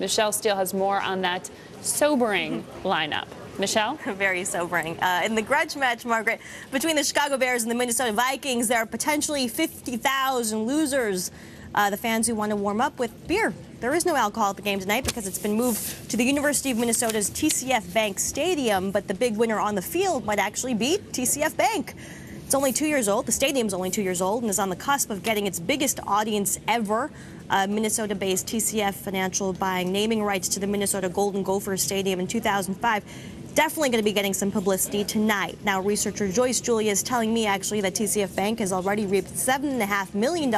Michele Steele has more on that sobering lineup. Michelle? Very sobering. In the grudge match, Margaret, between the Chicago Bears and the Minnesota Vikings, there are potentially 50,000 losers. The fans who want to warm up with beer. There is no alcohol at the game tonight because it's been moved to the University of Minnesota's TCF Bank Stadium, but the big winner on the field might actually be TCF Bank. It's only 2 years old. The stadium's only 2 years old and is on the cusp of getting its biggest audience ever. Minnesota-based TCF Financial buying naming rights to the Minnesota Golden Gophers Stadium in 2005. Definitely going to be getting some publicity tonight. Now, researcher Joyce Julius telling me actually that TCF Bank has already reaped $7.5 million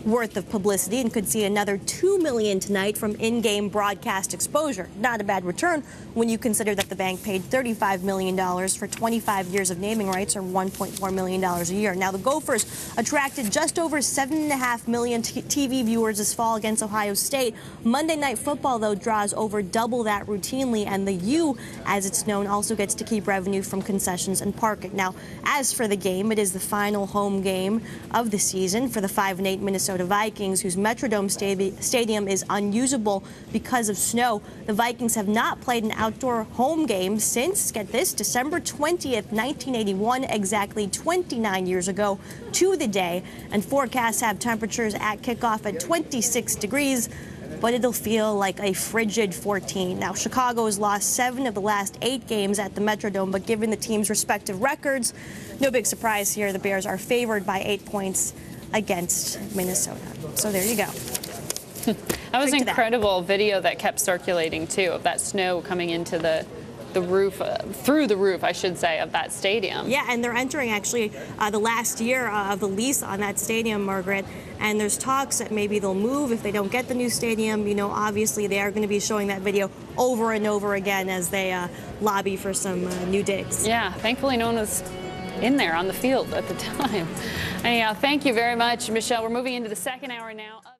worth of publicity and could see another $2 million tonight from in-game broadcast exposure. Not a bad return when you consider that the bank paid $35 million for 25 years of naming rights, or $1.4 million a year. Now, the Gophers attracted just over 7.5 million TV viewers this fall against Ohio State. Monday Night Football, though, draws over double that routinely, and the U, as it's known, also gets to keep revenue from concessions and parking. Now, as for the game, it is the final home game of the season for the 5-8 Minnesota Vikings, whose Metrodome Stadium is unusable because of snow. The Vikings have not played an outdoor home game since, get this, December 20th, 1981, exactly 29 years ago to the day. And forecasts have temperatures at kickoff at 26 degrees. But it'll feel like a frigid 14. Now, Chicago has lost 7 of the last 8 games at the Metrodome, but given the team's respective records, no big surprise here. The Bears are favored by 8 points against Minnesota. So there you go. That was an incredible video that kept circulating, too, of that snow coming into the roof, through the roof, I should say, of that stadium. Yeah, and they're entering actually the last year of the lease on that stadium, Margaret. And there's talks that maybe they'll move if they don't get the new stadium. You know, obviously they are going to be showing that video over and over again as they lobby for some new digs. Yeah, thankfully no one was in there on the field at the time. Anyhow, thank you very much, Michelle. We're moving into the second hour now.